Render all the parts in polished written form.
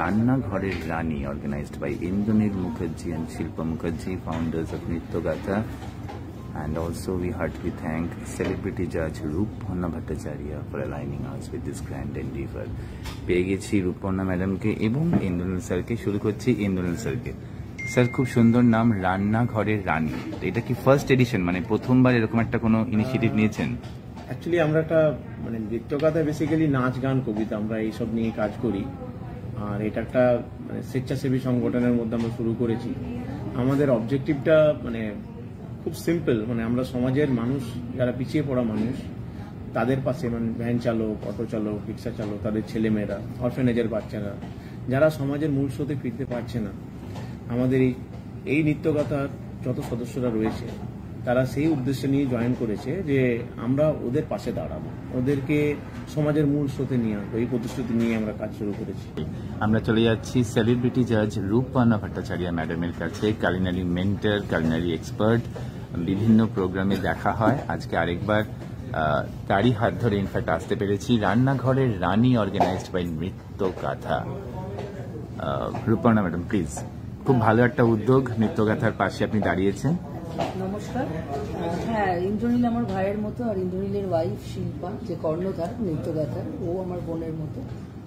রান্নাঘরের রানী, organized by Indranil Mukherjee and Shilpa Mukherjee, founders of Nritya Gatha. And also we heartily thank celebrity judge Ruponna Bhattacharya for aligning us with this grand endeavor. পেয়ে গেছি রূপর্ণা ম্যাডামকে এবং ইন্দ্রনীল স্যারকে। শুরু করছি ইন্দ্রনীল স্যারকে। স্যার, খুব সুন্দর নাম, রান্নাঘরের রানী। এটা কি ফার্স্ট এডিশন, মানে প্রথমবার এরকম একটা কোনো ইনিশিয়েটিভ নিয়েছেন? অ্যাকচুয়ালি আমরা একটা নৃত্যকথা, বেসিক্যালি নাচ গান কবিতা, আমরা এইসব নিয়ে কাজ করি। আর এটা একটা স্বেচ্ছাসেবী সংগঠনের মধ্যে আমরা শুরু করেছি। আমাদের অবজেক্টিভটা খুব সিম্পল, আমরা সমাজের মানুষ, যারা পিছিয়ে পড়া মানুষ, তাদের পাশে, ভ্যান চালক, অটো চালক, রিক্সা চালক, তাদের ছেলেমেয়েরা, অরফেনেজের বাচ্চারা, যারা সমাজের মূল স্রোতে ফিরতে পারছে না। আমাদের এই নৃত্যকথার যত সদস্যরা রয়েছে, তারা সেই উদ্দেশ্য নিয়ে জয়েন করেছে যে আমরা ওদের পাশে দাঁড়াবো, ওদেরকে সমাজের মূল স্রোতে নিয়ে আসবো। এই প্রতিশ্রুতি নিয়ে আমরা কাজ শুরু করেছি। আমরা চলে যাচ্ছি সেলিব্রিটি জাজ রূপর্ণা ভট্টাচার্য ম্যাডামের কাছে। কালিনারি মেন্টর, কালিনারি এক্সপার্ট, বিভিন্ন প্রোগ্রামে দেখা হয়। আজকে আরেকবার তারই হাত ধরে ইনফ্যাক্ট আসতে পেরেছি। রান্নাঘরের রানী, অর্গানাইজড বাই নৃত্য গাথা। Ruparna madam, please. খুব ভালো একটা উদ্যোগ, নৃত্যগাথার পাশে আপনি দাঁড়িয়েছেন। নমস্কার। হ্যাঁ, ইন্দ্রনীল আমার ভাইয়ের মতো, আর ইন্দ্রনীলের ওয়াইফ শিল্পা, যে কর্ণধার নৃত্যগাথার, ও আমার বোনের মতো।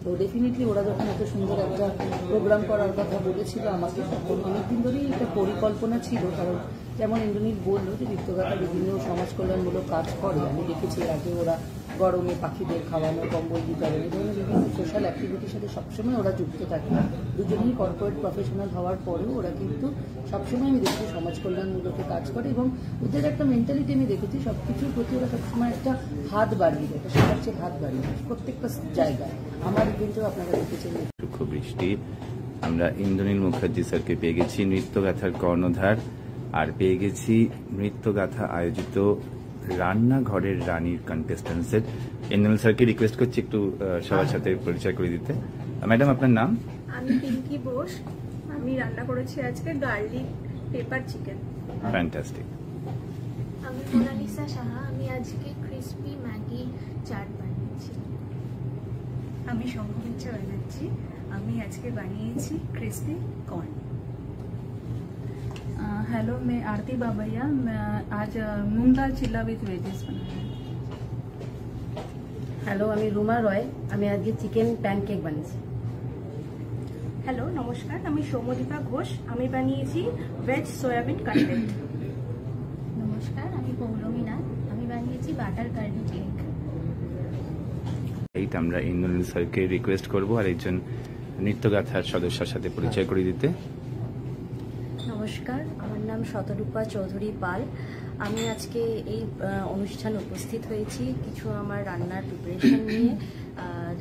তো ডেফিনেটলি ওরা যখন এত সুন্দর একটা প্রোগ্রাম করার কথা বলেছিল আমাকে, তখন অনেকদিন ধরেই একটা পরিকল্পনা ছিল। কারণ যেমন ইন্দ্রনীল বললো যে নৃত্যগাথা বিভিন্ন সমাজ কল্যাণমূলক কাজ করে। আমি দেখেছি আগে ওরা গরমে পাখিদের খাওয়ানো, কম্বল বিতরণ, এই ধরনের বিভিন্ন সোশ্যাল অ্যাক্টিভিটির সাথে সবসময় ওরা যুক্ত থাকে। দুজনেই কর্পোরেট প্রফেশনাল হওয়ার পরেও ওরা কিন্তু সবসময় আমি দেখেছি সমাজ কল্যাণমূলকে কাজ করে, এবং ওদের একটা মেন্টালিটি আমি দেখেছি সবকিছুর প্রতি ওরা সবসময় একটা হাত বাড়িয়ে দেয়, সবার চেয়ে হাত বাড়িয়ে দেয় প্রত্যেকটা জায়গায়। আমার কিন্তু আপনারা দেখেছেন বৃষ্টি। আমরা ইন্দ্রনীল মুখার্জি স্যারকে পেয়ে গেছি, নৃত্যগাথার কর্ণধার, আর পেয়ে গেছি নৃত্যগাথা আয়োজিত রান্নাঘরের রানীর কন্টেস্টেন্টসের। ইন্দ্রনীল স্যারকে রিকোয়েস্ট করছি একটু সবার সাথে পরিচয় করে দিতে। ম্যাডাম, আপনার নাম? আমি পিঙ্কি বোস। আমি রান্না করেছি আজকে গার্লিক পেপার চিকেন। ফ্যান্টাস্টিক। আমি মোনালিসা সাহা। আমি আজকে ক্রিসপি ম্যাগি চাট বানিয়েছি। আমি শঙ্খমিত্রা ব্যানার্জি। আমি আজকে বানিয়েছি ক্রিসপি কর্ন। हेलो, मैं आरती बाबैया। मैं आज मूंग दाल चिल्ला विथ वेजेस बनाया। হ্যালো, আমি রুমা রয়। আমি আজকে চিকেন প্যানকেক বানিয়েছি। হ্যালো, নমস্কার। আমি সৌমদীপা ঘোষ। আমি বানিয়েছি ভেজ সয়াবিন কাটলেট। নমস্কার, আমি পৌলমী নাথ। আমি বানিয়েছি বাটার কার্লি কেক। এইটা আমরা ইন্দ্রনীল স্যারকে রিকোয়েস্ট করবো আর একজন নৃত্যগাথার সদস্যের সাথে পরিচয় করে দিতে। নমস্কার, আমার নাম শতরূপা চৌধুরী পাল। আমি আজকে এই অনুষ্ঠানে উপস্থিত হয়েছি কিছু আমার রান্নার প্রিপারেশন নিয়ে।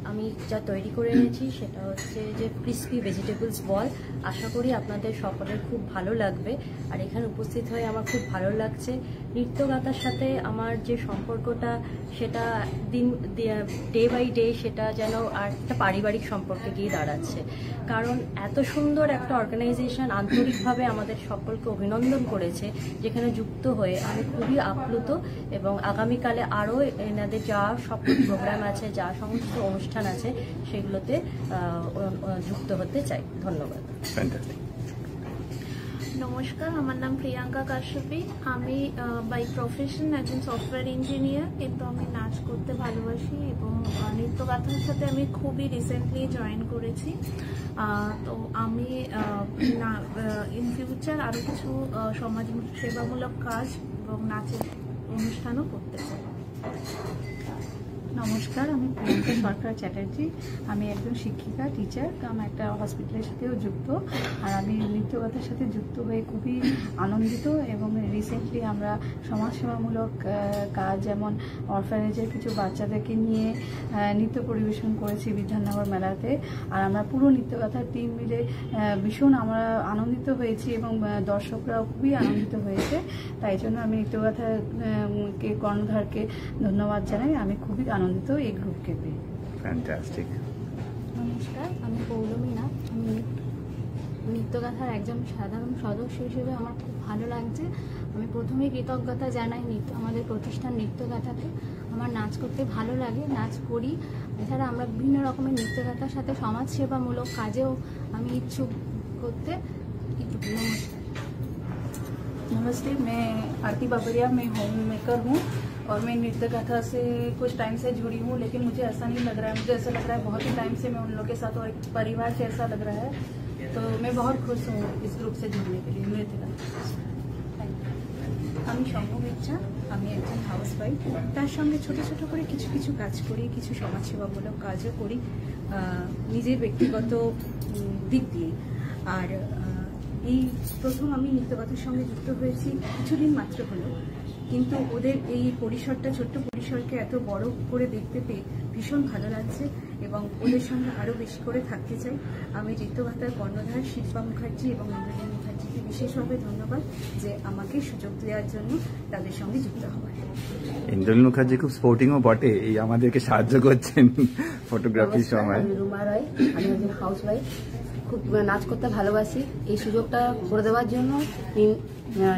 আমি যা তৈরি করে এনেছি সেটা হচ্ছে যে ক্রিসপি ভেজিটেবলস বল। আশা করি আপনাদের সকলের খুব ভালো লাগবে। আর এখানে উপস্থিত হয়ে আমার খুব ভালো লাগছে। নৃত্যগাথার সাথে আমার যে সম্পর্কটা, সেটা ডে বাই ডে সেটা যেন আর একটা পারিবারিক সম্পর্কে গিয়ে দাঁড়াচ্ছে। কারণ এত সুন্দর একটা অর্গানাইজেশন আন্তরিকভাবে আমাদের সকলকে অভিনন্দন করেছে, যেখানে যুক্ত হয়ে আমি খুবই আপ্লুত। এবং আগামীকালে আরও এনাদের যা সব প্রোগ্রাম আছে, যা সমস্ত অনুষ্ঠান আছে, সেগুলোতে যুক্ত হতে চাই। ধন্যবাদ। নমস্কার, আমার নাম প্রিয়াঙ্কা কাশ্যপী। আমি বাই প্রফেশন একজন সফটওয়্যার ইঞ্জিনিয়ার, কিন্তু আমি নাচ করতে ভালোবাসি এবং নৃত্যগাথার সাথে আমি খুবই রিসেন্টলি জয়েন করেছি। তো আমি ইন ফিউচার আরও কিছু সমাজ সেবামূলক কাজ এবং নাচের অনুষ্ঠানও করতে চাই। নমস্কার, আমি প্রিয়াঙ্কা সরকার চ্যাটার্জি। আমি একজন শিক্ষিকা, টিচার। আমি একটা হসপিটালের সাথেও যুক্ত। আর আমি নৃত্যগাথার সাথে যুক্ত হয়ে খুবই আনন্দিত। এবং রিসেন্টলি আমরা সমাজসেবামূলক কাজ, যেমন অরফানেজের কিছু বাচ্চাদেরকে নিয়ে নৃত্য পরিবেশন করেছি বিধাননগর মেলাতে। আর আমরা পুরো নৃত্যগাথার টিম মিলে ভীষণ আমরা আনন্দিত হয়েছি এবং দর্শকরাও খুবই আনন্দিত হয়েছে। তাই জন্য আমি নৃত্যগাথাকে কর্ণধারকে ধন্যবাদ জানাই। আমি খুবই আনন্দিত এই গ্রুপকে পেয়ে। ফ্যান্টাস্টিক। নমস্কার, আমি পৌলমী নাথ। আমি নৃত্যগাথার একজন সাধারণ সদস্য হিসেবে আমার খুব ভালো লাগছে। আমি প্রথমেই কৃতজ্ঞতা জানাই আমাদের প্রতিষ্ঠান নৃত্যগাথাকে। আমার নাচ করতে ভালো লাগে, নাচ করি। এছাড়া আমরা বিভিন্ন রকমের নৃত্যগাথার সাথে সমাজসেবামূলক কাজেও আমি ইচ্ছুক করতে। नमस्ते, मैं आरती बाबरिया, मैं होम मेकर हूँ और मैं नृत्य गाथा से कुछ टाइम से जुड़ी हूँ, लेकिन मुझे ऐसा नहीं लग रहा है, मुझे ऐसा लग रहा है बहुत ही टाइम से मैं उन लोगों के साथ और एक परिवार से ऐसा लग रहा है। तो मैं बहुत खुश हूँ इस ग्रुप से जुड़ने के लिए नृत्य गाथा। আমি সম্ভবিচ্ছা, আমি একজন হাউসওয়াইফ, তার সঙ্গে ছোট ছোট করে কিছু কিছু কাজ করি, কিছু সমাজসেবামূলক কাজও করি নিজের ব্যক্তিগত দিক দিয়ে। আর এই প্রথম আমি নৃত্যগাথার সঙ্গে যুক্ত হয়েছি, কিছুদিন মাত্র হলো, কিন্তু ওদের এই পরিসরটা, ছোট্ট পরিসরকে এত বড় করে দেখতে পেয়ে ভীষণ ভালো লাগছে এবং ওদের সঙ্গে আরও বেশি করে থাকতে চাই। আমি নৃত্যগাথার কর্ণধার শিল্পা মুখার্জি এবং ইন্দ্রনীল মুখার্জিকে বিশেষভাবে ধন্যবাদ যে আমাকে সুযোগ দেওয়ার জন্য তাদের সঙ্গে যুক্ত হওয়ার। ইন্দ্রনীল মুখার্জি খুব স্পোর্টিংও বটে, এই আমাদেরকে সাহায্য করছেন ফটোগ্রাফির সময়। আমি রুমা রায়, আমি একজন হাউসওয়াইফ, খুব নাচ করতে ভালোবাসি। এই সুযোগটা করে দেওয়ার জন্য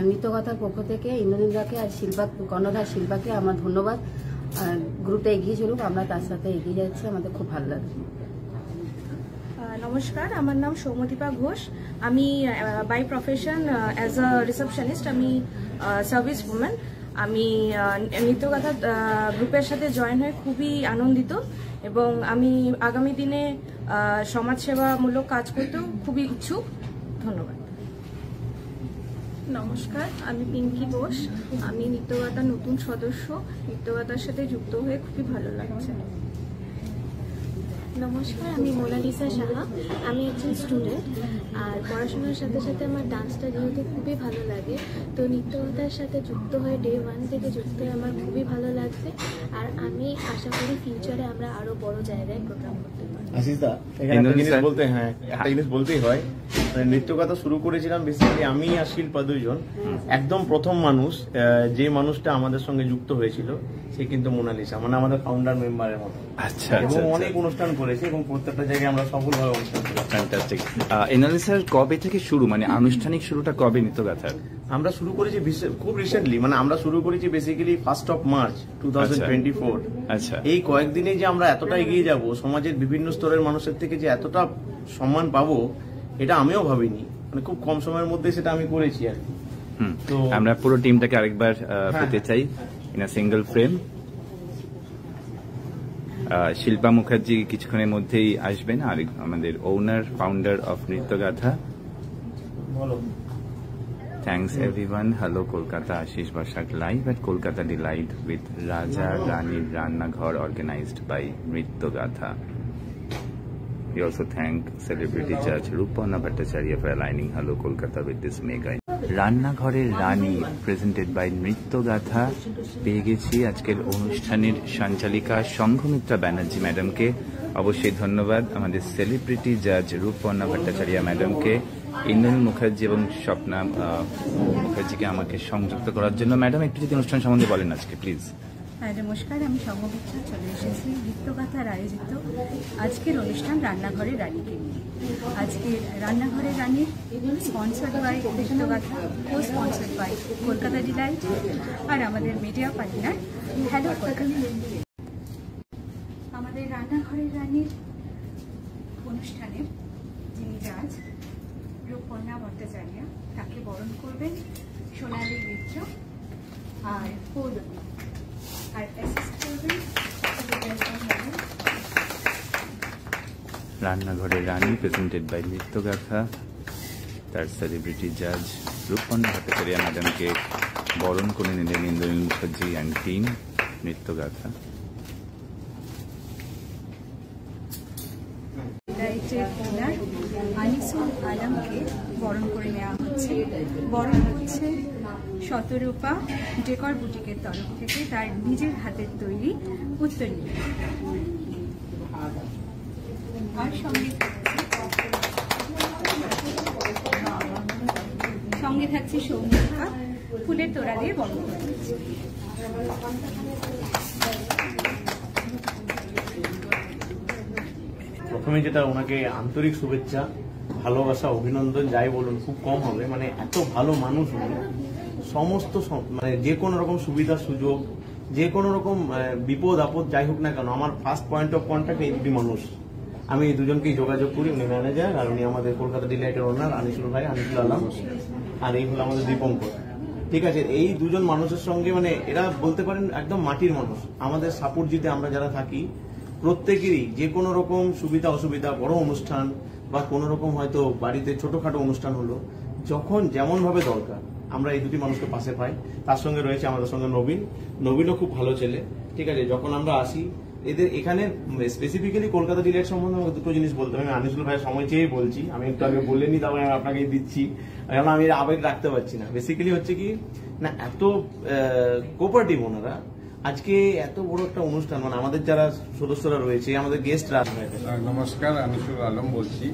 নৃত্যগাথার পক্ষ থেকে ইন্দ্রনীলদাকে আর শিল্পা কর্ণধার শিল্পাকে আমার ধন্যবাদ। গ্রুপটা এগিয়ে চলুক, আমরা তার সাথে এগিয়ে যাচ্ছি, আমাদের খুব ভালো লাগে। নমস্কার, আমার নাম সৌমদীপা ঘোষ। আমি by profession as a receptionist, আমি সার্ভিস উমেন। আমি নৃত্যগাথা গ্রুপের সাথে জয়েন হয়ে খুবই আনন্দিত এবং আমি আগামী দিনে সমাজসেবামূলক কাজ করতেও খুবই ইচ্ছুক। ধন্যবাদ। নমস্কার, আমি পিঙ্কি বোস, আমি নৃত্যগাথার নতুন সদস্য। নৃত্যগাথার সাথে যুক্ত হয়ে খুবই ভালো লাগছে। নমস্কার, আমি মোনালিসা সাহা, আমি একজন স্টুডেন্ট। আর পড়াশোনার সাথে সাথে আমার ডান্সটা যেহেতু খুবই ভালো লাগে, তো নৃত্যগাথার সাথে যুক্ত হয়ে ডে 1 থেকে যুক্ত হয়ে আমার খুবই ভালো লাগছে। আর আমি আশা করি ফিউচারে আমরা আরো বড় জায়গায় প্রোগ্রাম করতে পারি। আশিসদা, এখানে একটা জিনিস বলতে, একটা জিনিস বলতেই হয়। নৃত্যগাথা শুরু করেছিলাম বেসিক্যালি আমি আর শিল্পা দুইজন। একদম প্রথম মানুষ, যে মানুষটা আমাদের সঙ্গে যুক্ত হয়েছিল সে কিন্তু মোনালিসা, মানে আমাদের ফাউন্ডার মেম্বারের মতো। আচ্ছা, এবং অনেক অনুষ্ঠান করেছি এবং প্রত্যেকটা জায়গায় আমরা সফলভাবে অনুষ্ঠান করেছি। ফ্যান্টাস্টিক। ইন্দ্রনীল স্যার, কবে থেকে শুরু, মানে আনুষ্ঠানিক শুরুটা কবে নৃত্যগাথার? আমরা শুরু করেছি খুব রিসেন্টলি, মানে আমরা শুরু করেছি বেসিক্যালি 1 মার্চ 2024। আচ্ছা, এই কয়েকদিনে যে আমরা এতটা এগিয়ে যাব, সমাজের বিভিন্ন স্তরের মানুষের থেকে যে এতটা সম্মান পাবো, এটা আমিও ভাবিনি। মানে খুব কম সময়ের মধ্যে সেটা আমি করেছি আর কি। তো আমরা পুরো টিমটাকে আরেকবার পেতে চাই in a single frame. Shilpa Mukherjee কিছুক্ষণের মধ্যেই আসবেন, আর আমাদের ওনার founder of Nrityagatha. Thanks everyone. Hello Kolkata, Ashish Bashak live at Kolkata Delight with Raja Rani Rannaghar organized by Nrityagatha. We also thank celebrity judge Rupana Bhattacharya for aligning Hello Kolkata with this mega. রান্নাঘরের রানী presented by নৃত্যগাথা পেয়ে গেছি আজকের অনুষ্ঠানের সঞ্চালিকা সংঘমিত্রা ব্যানার্জি ম্যাডামকে। অবশ্যই ধন্যবাদ আমাদের celebrity জাজ রূপর্ণা ভট্টাচার্য ম্যাডামকে, ইন্দ্রনীল মুখার্জি এবং স্বপ্না মুখার্জিকে আমাকে সংযুক্ত করার জন্য। ম্যাডাম, একটু যদি অনুষ্ঠান সম্বন্ধে বলেন আজকে প্লিজ। নমস্কার, আমি সংঘমিত্রা, চলে এসেছি নৃত্যগাথার আয়োজিত আজকের অনুষ্ঠান রান্নাঘরের রানীকে নিয়ে। আজকে রান্নাঘরের রানীর sponsored by Nrityagatha, co sponsored by Kolkata delight আর আমাদের মিডিয়া পার্টনার হ্যালো কলকাতা। আমাদের রান্নাঘরের রানীর অনুষ্ঠানের যিনি জাজ রূপর্ণা ভট্টাচার্য, তাকে বরণ করবেন সোনালী মিত্র আর পৌলমী, আর অ্যাসিস্ট করবেন রান্নাঘরের রানী প্রেজেন্টেড বাই নৃত্যগাথা, তার সেলিব্রিটি জাজ রূপর্ণা ভট্টাচার্য ম্যাডামকে বরণ করে নিলেন ইন্দ্রনীল মুখার্জি অ্যান্ড টিম নৃত্যগাথা। আনিসুল আলমকে বরণ করে নেওয়া হচ্ছে। বরণ হচ্ছে শতরূপা ডেকর বুটিকের তরফ থেকে, তার নিজের হাতের তৈরি উত্তরীয়। আর সঙ্গে থাকছে সৌমিত্রা, ফুলের তোড়া দিয়ে বরণ করা হচ্ছে। প্রথমে যেটা ওনাকে আন্তরিক শুভেচ্ছা ভালোবাসা, অভিনন্দন যাই বলুন খুব কম হবে। মানে এত ভালো মানুষ উনি, সমস্ত মানে যে কোনো রকম সুবিধা সুযোগ, যে কোনো রকম বিপদ আপদ যাই হোক না কেন, আমার ফার্স্ট পয়েন্ট অফ কন্ট্যাক্ট এই দুটি মানুষ। আমি এই দুজনকেই যোগাযোগ করি, উনি ম্যানেজার আর উনি আমাদের কলকাতা ডিলাইটের ওনার আনিসুল ভাই, আনিসুল আলম, আর এই হলো আমাদের দীপঙ্কর। ঠিক আছে, এই দুজন মানুষের সঙ্গে মানে এরা বলতে পারেন একদম মাটির মানুষ। আমাদের সাপুরজিতে আমরা যারা থাকি প্রত্যেকেরই যে কোনো রকম সুবিধা অসুবিধা, বড় অনুষ্ঠান বা কোনো রকম হয়তো বাড়িতে ছোটখাটো অনুষ্ঠান হলো, যখন যেমন ভাবে দরকার আমরা এই দুটি মানুষকে পাশে পাই। তার সঙ্গে রয়েছে আমাদের সঙ্গে নবীনও খুব ভালো ছেলে। ঠিক আছে, যখন আমরা আসি এদের এখানে স্পেসিফিক্যালি কলকাতা ডিলাইট সম্বন্ধে আমাকে দুটো জিনিস বলতে হবে। আমি আনিসুল ভাইয়ের সময় চেয়েই বলছি, আমি একটু আগে বললেনি, তারপরে আমি আপনাকে দিচ্ছি, কারণ আমি আবেগ রাখতে পারছি না। বেসিক্যালি হচ্ছে কি না, এত কোঅপারেটিভ ওনারা। আজকে এত বড় একটা অনুষ্ঠান, মানে আমাদের যারা সদস্যরা রয়েছে, আমাদের গেস্টরা। নমস্কার, আনিসুল আলম বলছি।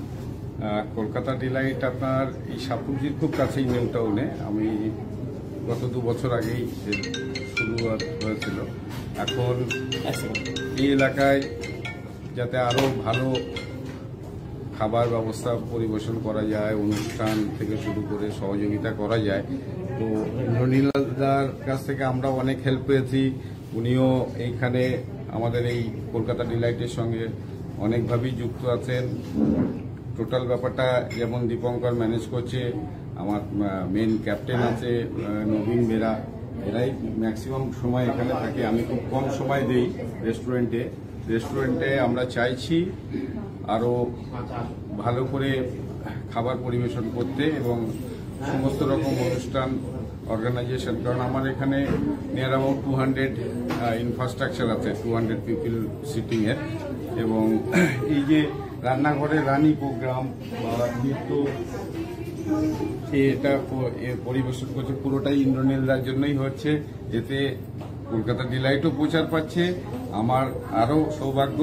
কলকাতা ডিলাইট আপনার এই সাপুরজির খুব কাছেই, নিউ টাউনে। আমি গত 2 বছর আগেই শুরুয়াত হয়েছিল। এখন এই এলাকায় যাতে আরো ভালো খাবার ব্যবস্থা পরিবেশন করা যায়, অনুষ্ঠান থেকে শুরু করে সহযোগিতা করা যায়, তো ইন্দ্রনীলদার কাছ থেকে আমরা অনেক হেল্প পেয়েছি। উনিও এইখানে আমাদের এই কলকাতা ডিলাইটের সঙ্গে অনেকভাবেই যুক্ত আছেন। টোটাল ব্যাপারটা যেমন দীপঙ্কর ম্যানেজ করছে, আমার মেন ক্যাপ্টেন আছে নবীন বেরা, এরাই ম্যাক্সিমাম সময় এখানে থাকে। আমি খুব কম সময় দিই রেস্টুরেন্টে। আমরা চাইছি আরো ভালো করে খাবার পরিবেশন করতে এবং সমস্ত রকম অনুষ্ঠান অর্গানাইজেশন, কারণ আমার এখানে নিয়ার অ্যাবাউট 200 ইনফ্রাস্ট্রাকচার আছে, 200 পিপল সিটিং এর। এবং এই যে রান্নাঘরে রানি প্রোগ্রাম বা নৃত্য এটা পরিবেশন করছে, পুরোটাই ইন্দ্রনীলদার জন্যই হচ্ছে। এতে কলকাতা ডিলাইটও প্রচার পাচ্ছে। আমার আরো সৌভাগ্য,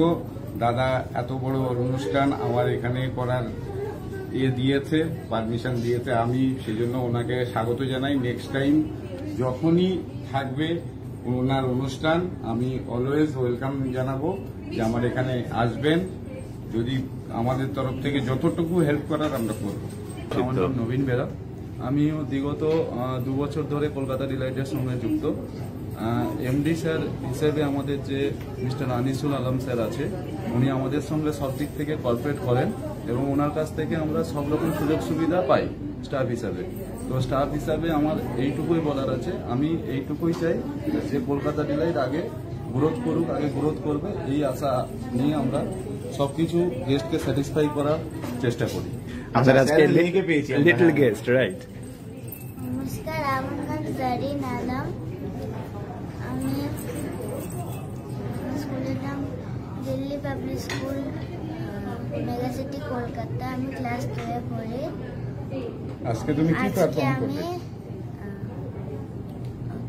দাদা এত বড় অনুষ্ঠান আমার এখানে করার দিয়েছে, পারমিশন দিয়েছে। আমি সেজন্য ওনাকে স্বাগত জানাই। নেক্সট টাইম যখনই থাকবে ওনার অনুষ্ঠান, আমি অলওয়েজ ওয়েলকাম জানাবো যে আমার এখানে আসবেন। যদি আমাদের তরফ থেকে যতটুকু হেল্প করার আমরা করবো। আমার নাম নবীন বেরা। আমিও বিগত 2 বছর ধরে কলকাতা ডিলাইটের সঙ্গে যুক্ত। এমডি স্যার হিসেবে আমাদের যে মিস্টার আনিসুল আলম স্যার আছে, উনি আমাদের সঙ্গে সব দিক থেকে কর্পোরেট করেন এবং ওনার কাছ থেকে আমরা সব রকম সুযোগ সুবিধা পাই স্টাফ হিসাবে। তো স্টাফ হিসাবে আমার এইটুকুই বলার আছে, আমি এইটুকুই চাই যে কলকাতা ডিলাইট আগে গ্রোথ করুক, আগে গ্রোথ করবে, এই আশা নিয়ে আমরা সবকিছু গেস্টকে স্যাটিসফাই করার চেষ্টা করি। আমাদের আজকে লিটল গেস্ট, রাইট? নমস্কার, আমার নাম জারিন আলম। আমি স্কুলের নাম Delhi public school, mega city, Kolkata. আমি ক্লাস 2 পড়ি। আজকে তুমি কি পারফর্ম করবে?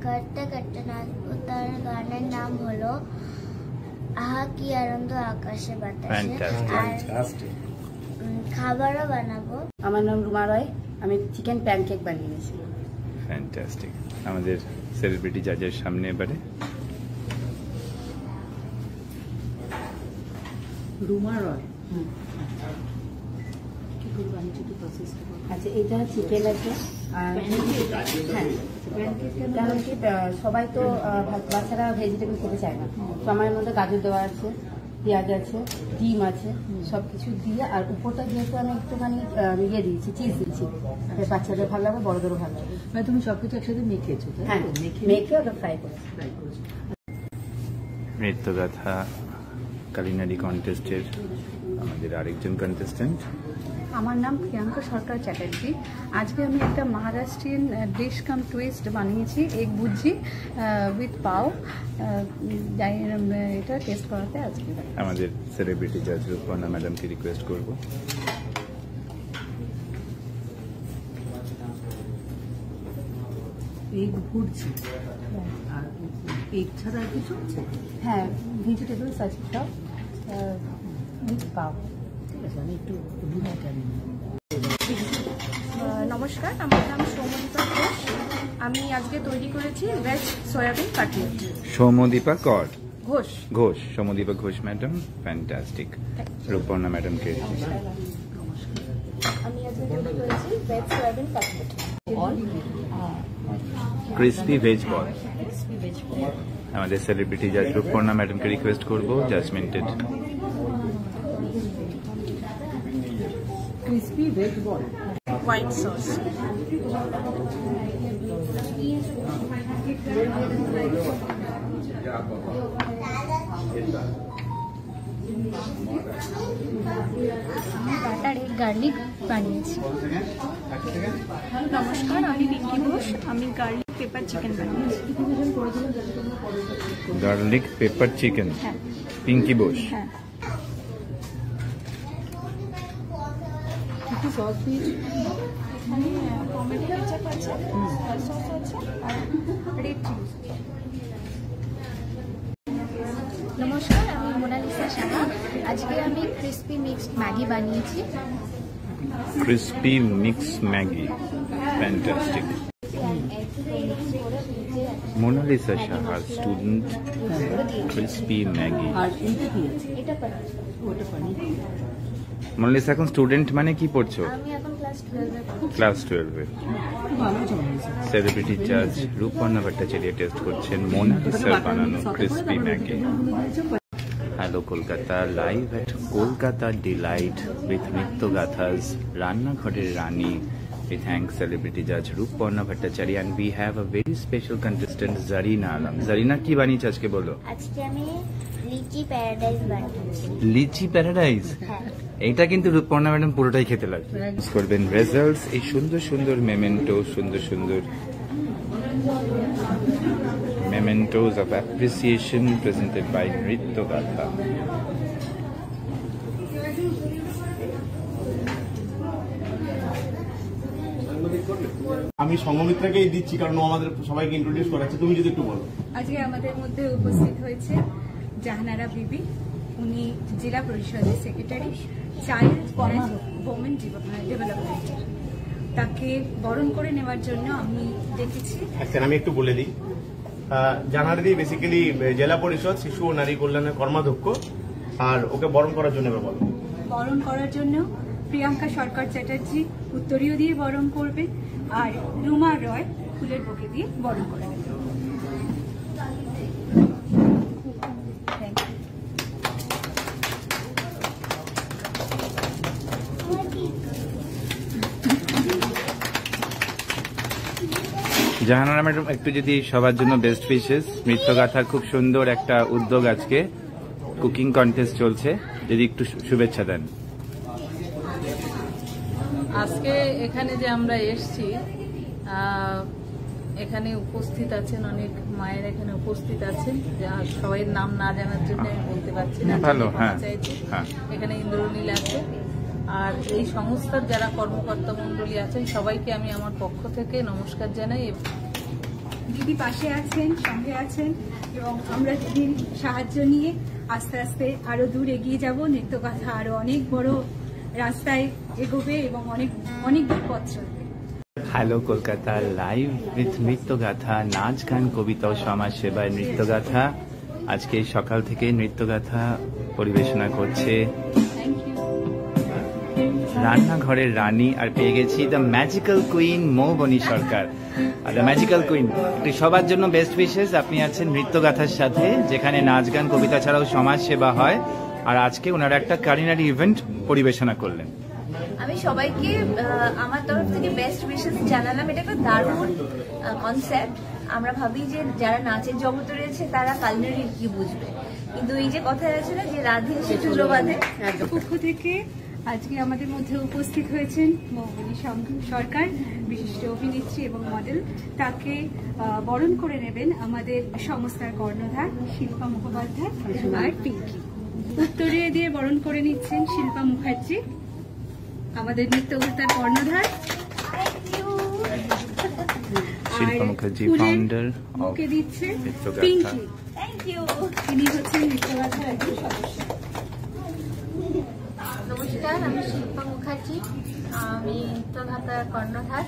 করতে করতে নাচবো। তার গানের নাম হলো আহা কি আনন্দ আকাশে বাতাসে। আর খাবারও বানাবো। আমার নাম রুমা রায়, আমি চিকেন প্যানকেক বানিয়েছি। ফ্যান্টাস্টিক। আমাদের সেলিব্রিটি জাজের সামনে এবারে রুমা রয়। আচ্ছা, এটা চিকেন আছে। আর হ্যাঁ, কারণ কি সবাই তো বাচ্চারা ভেজিটেবল খেতে চায় না, তো আমার মধ্যে গাজর দেওয়া আছে, পেঁয়াজ আছে, ডিম আছে, সবকিছু দিয়ে, আর উপরটা যেহেতু আমি একটুখানি ইয়ে দিয়েছি, চিজ দিয়েছি, বাচ্চাদের ভালো লাগবে, বড়দেরও ভালো লাগবে। মানে তুমি সবকিছু একসাথে মেখেছো? হ্যাঁ, মেখে ওটা ফ্রাই করেছি। নৃত্যগাথা কালিনারি কন্টেস্টের আমাদের আরেকজন কন্টেস্টেন্ট। আমার নাম প্রিয়াঙ্কা সরকার চ্যাটার্জি। আজকে আমি একটা মহারাষ্ট্রিয়ান ডিশ কাম টুইস্ট বানিয়েছি, এগ ভুজি উইথ পাও। এটা টেস্ট করাতে আজকে আমাদের সেলিব্রিটি জাজ রূপর্ণা ম্যাডামকে রিকোয়েস্ট করব। এগ ভুজি আর এগ ছাড়া আর কিছু আছে? হ্যাঁ, ভেজিটেবলস আছে সব উইথ পাও। নমস্কার, আমার নাম সৌমদীপা ঘোষ। আমি আজকে তৈরি করেছি veg soybean cutlet. Soumadipa Ghosh. Soumadipa Ghosh madam, fantastic. Ruparna ম্যাডামকে আমি আজকে তৈরি করেছি veg soybean cutlet crispy veg ball. Crispy veg ball. আমাদের সেলিব্রিটি জাজ রূপকর্ণা ম্যাডামকে রিকোয়েস্ট করব জাজমেন্টেড crispy veg ball white sauce. Butter egg garlic বানিয়েছি। নমস্কার, আমি পিঙ্কি ঘোষ। আমি গার্লিক পেপার চিকেন বানিয়েছি। Garlic pepper chicken, Pinky Bose. হ্যাঁ, একটু সস দিয়েছি। এখানে টমেটো কেচাপ আছে, সয়া সস আছে আর রেড চিলি। নমস্কার, আমি মোনালিসা সাহা। আজকে আমি ক্রিসপি মিক্সড ম্যাগি বানিয়েছি। Crispy mix Maggi, fantastic. Monalisa Saha student, crispy Maggi. আর এইটা কি আছে? এটা পানি। ওটা পানি। মোনালিসা এখন স্টুডেন্ট মানে কি পড়ছো? আমি এখন ক্লাস 12 ক্লাস 12-এ। ভালো চলছে। সেলিব্রিটি জাজ রূপকর্ণা ভট্টাচার্য টেস্ট করছেন মোনালিসার বানানো crispy Maggi. Hello Kolkata, live at Kolkata delight with Nrityagatha's রান্নাঘরের রানী. We thank celebrity judge Rupparna Bhattacharya and we have a very special contestant Zarina Alam. Zarina কি বানিয়েছ আজকে বলো? আজকে আমি লিচি প্যারাডাইস বানিয়েছি। লিচি প্যারাডাইস? এইটা কিন্তু রূপপর্ণা ম্যাডাম পুরোটাই খেতে লাগবে। করবেন রেজাল্টস, এই সুন্দর সুন্দর মেমেন্টো, সুন্দর সুন্দর mementos of appreciation presented by Nrityagatha. আমি সঙ্গমিত্রাকেই দিচ্ছি কারণ আমাদের সবাইকে ইন্ট্রোডিউস করাচ্ছে। তুমি যদি একটু বলো। আজকে আমাদের মধ্যে উপস্থিত হয়েছে জাহানারা বিবি। উনি জেলা পরিষদের secretary, child and women development. তাকে বরণ করে নেওয়ার জন্য আমি ডেকেছি। আচ্ছা, আমি একটু বলে দিই। জাহানারা দি বেসিক্যালি জেলা পরিষদ শিশু ও নারী কল্যাণের কর্মাধ্যক্ষ। আর ওকে বরণ করার জন্য বলো। বরণ করার জন্য প্রিয়াঙ্কা সরকার চ্যাটার্জি উত্তরীয় দিয়ে বরণ করবে, আর রুমা রয় ফুলের বুকে দিয়ে বরণ করে নেবে। জাহানারা ম্যাডাম একটু যদি সবার জন্য বেস্ট উইশেস। নৃত্যগাথার খুব সুন্দর একটা উদ্যোগ, আজকে কুকিং কন্টেস্ট চলছে, যদি একটু শুভেচ্ছা দেন। আজকে এখানে যে আমরা এসছি, এখানে উপস্থিত আছেন অনেক মায়ের, এখানে উপস্থিত আছেন, সবাই নাম না জানার জন্য আমি বলতে পারছি না। ভালো, হ্যাঁ। এখানে ইন্দ্রনীল আছে, আর এই সংস্থার যারা কর্মকর্তা মন্ডলী আছেন সবাইকে আমি আমার পক্ষ থেকে নমস্কার জানাই। দিদি পাশে আছেন, সঙ্গে আছেন, এবং আমরা দিদির সাহায্য নিয়ে আস্তে আস্তে আরো দূর এগিয়ে যাব। নৃত্যগাথা আরো অনেক বড় রাস্তায় এগোবে এবং অনেক অনেক দূর পথ চলবে। হ্যালো কলকাতা, লাইভ উইথ নৃত্যগাথা, নাচ গান কবিতা ও সমাজ সেবায় নৃত্যগাথা। আজকে সকাল থেকে নৃত্যগাথা পরিবেশনা করছে রান্নাঘরের রানী, আর পেয়ে গেছি the magical queen Moubani Sarkar. Are the magical queen সবার জন্য বেস্ট উইশেস। আপনি আছেন নৃত্যগাথার সাথে, যেখানে নাচ গান কবিতা ছাড়াও সমাজ সেবা হয়, আর আজকে ওনারা একটা কারিনারি ইভেন্ট পরিবেশনা করলেন। আমি সবাইকে আমার তরফ থেকে বেস্ট উইশেস জানালাম। এটা একটা দারুণ কনসেপ্ট। আমরা ভাবি যে যারা নাচের জগতে রয়েছে তারা কালনারি কি বুঝবে, কিন্তু এই যে কথা আছে না যে রাধে এসে চুলো বাঁধে, পক্ষ থেকে আজকে আমাদের মধ্যে উপস্থিত হয়েছেন মৌবনী সরকার, বিশিষ্ট অভিনেত্রী এবং মডেল। তাকে বরণ করে নেবেন আমাদের সংস্থার কর্ণধার শিল্পা মুখোপাধ্যায় আর পিঙ্কি। উত্তরীয় দিয়ে বরণ করে নিচ্ছেন শিল্পা মুখার্জি, আমাদের নৃত্যগাথার কর্ণধার। শিল্পা মুখার্জি ফাউন্ডার ওকে দিচ্ছে পিঙ্কি। তিনি হচ্ছেন নৃত্যগাথার একজন সদস্য। নমস্কার, আমি শিল্পা মুখার্জি, আমি নৃত্যগাথার কর্ণধার।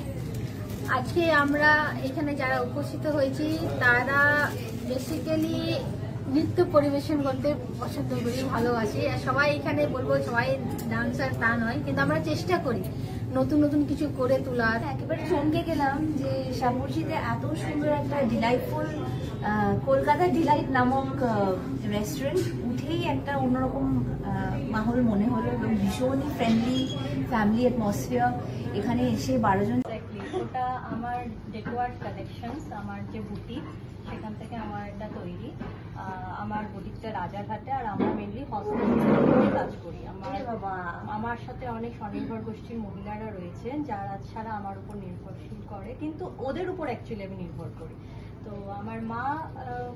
আজকে আমরা এখানে যারা উপস্থিত হয়েছি তারা বেসিক্যালি নৃত্য পরিবেশন করতে পছন্দ করি, ভালোবাসি। আর সবাই এখানে বলবো সবাই ডান্সার তা নয়, কিন্তু আমরা চেষ্টা করি নতুন নতুন কিছু করে তোলার। একেবারে চমকে গেলাম যে সাপুরজিতে এত সুন্দর একটা ডিলাইটফুল কলকাতা ডিলাইট নামক রেস্টুরেন্ট উঠেই একটা অন্যরকম মাহল মনে হলো এবং ভীষণই ফ্রেন্ডলি ফ্যামিলি অ্যাটমসফিয়ার। এখানে এসে 12 জন। ওটা আমার ডেকোয়ার্ড কালেকশনস, আমার যে বুটিক সেখান থেকে আমার এটা তৈরি। আমার বুটিকটা রাজারহাটে, আর আমরা মেনলি হসপিটালে কাজ করি। আমার সাথে অনেক স্বনির্ভর গোষ্ঠীর মহিলারা রয়েছে যারা ছাড়া আমার উপর নির্ভরশীল করে, কিন্তু ওদের উপর অ্যাকচুয়ালি আমি নির্ভর করি। তো আমার মা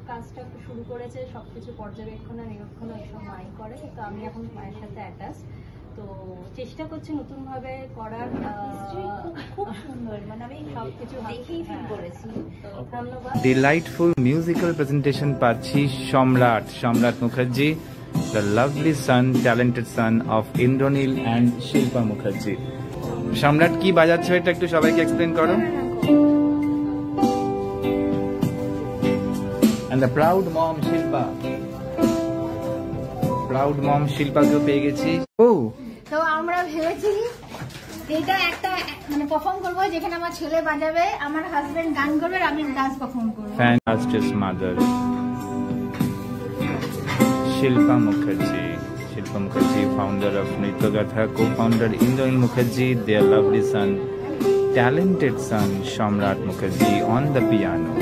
কাজটা শুরু করেছে, সবকিছু পর্যবেক্ষণ নিরীক্ষণ এইসব মাই করে, তো আমি এখন মায়ের সাথে অ্যাটাচ। তো চেষ্টা করছি নতুন ভাবে করার। খুব সুন্দর, মানে আমি সবকিছু দেখেই ফিল করেছি। ধন্যবাদ। ডিলাইটফুল মিউজিক্যাল প্রেজেন্টেশন পাচ্ছি সম্রাট Mukherjee, the lovely son, talented son of Indranil and Shilpa Mukherjee. সম্রাট কি বাজাচ্ছো এটা একটু সবাইকে এক্সপ্লেন করো। And the proud mom Shilpa কেও পেয়ে গেছি। তো আমরা ভেবেছি এটা একটা মানে পারফর্ম করবো যেখানে আমার ছেলে বাজাবে, আমার হাজবেন্ড গান করবে, আর আমি ডান্স পারফর্ম করবো। Fantastic mother Shilpa Mukherjee, founder of Nrityagatha, co-founder Indranil Mukherjee, their lovely son, talented son Shamrat Mukherjee on the piano.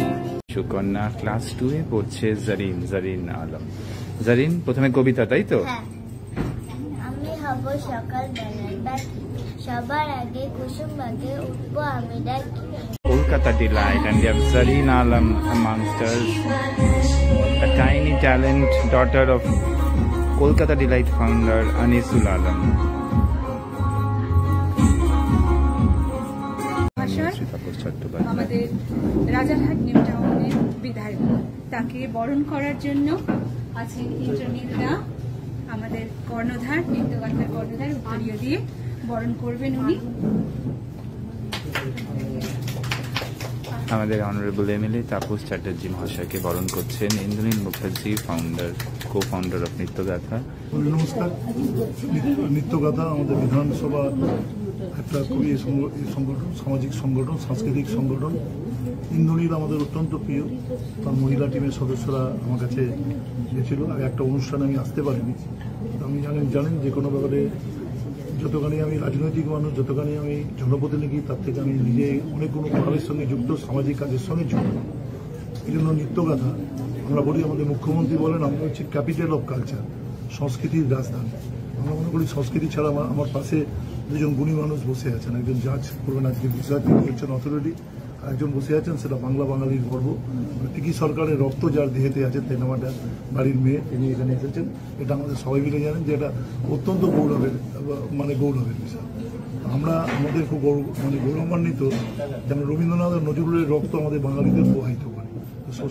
Sukanya class 2 এ পড়ছে। জারিন আলম। জারিন, প্রথমে কবিতা, তাই তো? আমি হব সকাল বেলার বাকি, সবার আগে কুসুম বাগে উঠবো আমি ডাকি। Kolkata delight, and we have Zareen Alam amongst us, a tiny talent, daughter of Kolkata delight founder Anisul Alam. আমাদের রাজারহাট নিউ টাউনের বিধায়ক, তাকে বরণ করার জন্য আছে ইন্দ্রনীলদা, আমাদের কর্ণধার, নৃত্যগাথার কর্ণধার, উত্তরীয় দিয়ে বরণ করবেন উনি। আমাদের অনারেবল এমএলএ তাপস চ্যাটার্জি মহাশয়কে বরণ করছেন ইন্দ্রনীল মুখার্জি, co-founder of নৃত্যগাথা। নমস্কার। নৃত্যগাথা আমাদের বিধানসভা একটা খুবই সংগঠন, সামাজিক সংগঠন, সাংস্কৃতিক সংগঠন। ইন্দ্রনীল আমাদের অত্যন্ত প্রিয়। তার মহিলা টিমের সদস্যরা আমার কাছে গেছিল, আর একটা অনুষ্ঠানে আমি আসতে পারিনি। আমি জানেন যে কোনো ব্যাপারে যতখানি আমি রাজনৈতিক মানুষ, যতখানি আমি জনপ্রতিনিধি, তার থেকে আমি নিজে অনেক কোনো কাজের সঙ্গে যুক্ত, সামাজিক কাজের সঙ্গে যুক্ত। এই জন্য নৃত্যগাথা আমরা বলি, আমাদের মুখ্যমন্ত্রী বলেন আমরা হচ্ছে ক্যাপিটাল অফ কালচার, সংস্কৃতির রাজধানী। আমরা মনে করি সংস্কৃতি ছাড়া আমার পাশে দুজন গুণী মানুষ বসে আছেন, একজন জাজ করবেন আজকে বিষয়, তিনি হচ্ছেন অথরিটি, আর একজন বসে আছেন সেটা বাঙালির গর্ব, টিকি সরকারের রক্ত যার দেহেতে আছে, তেনামাটা বাড়ির মেয়ে, তিনি এখানে এসেছেন। এটা আমাদের সবাই মিলে জানেন যে এটা অত্যন্ত গৌরবের বিষয়। আমরা আমাদের খুব গৌরবান্বিত যেন রবীন্দ্রনাথ নজরুলের রক্ত আমাদের বাঙালিদের প্রবাহিত করে।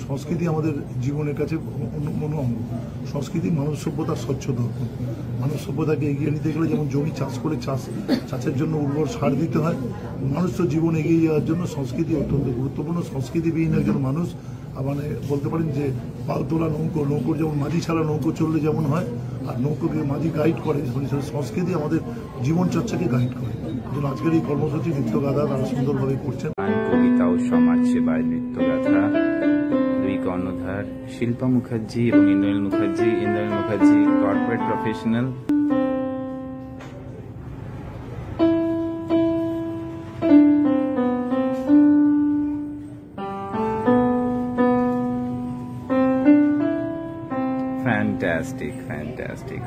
সংস্কৃতি আমাদের জীবনের কাছে অন্য অঙ্গ। সংস্কৃতি মানব সভ্যতার স্বচ্ছ দর্পণ। মানব সভ্যতাকে এগিয়ে নিতে গেলে যেমন জমি চাষ করে চাষের জন্য উর্বর সার দিতে হয়, মানুষের জীবন এগিয়ে যাওয়ার জন্য সংস্কৃতি অত্যন্ত গুরুত্বপূর্ণ। সংস্কৃতিবিহীন একজন মানুষ মানে বলতে পারেন যে পাল তোলা নৌকোর যেমন মাঝি ছাড়া নৌকো চললে যেমন হয়, আর নৌকোকে মাঝি গাইড করে, সংস্কৃতি আমাদের জীবন চর্চাকে গাইড করে। আজকের এই কর্মসূচি নৃত্যগাথা তারা সুন্দরভাবে করছেন। কবিতা ও সমাজ সেবায় নৃত্যগাথা দুই কর্ণধার শিল্পা মুখার্জি এবং Indranil Mukherjee corporate professional. Fantastic.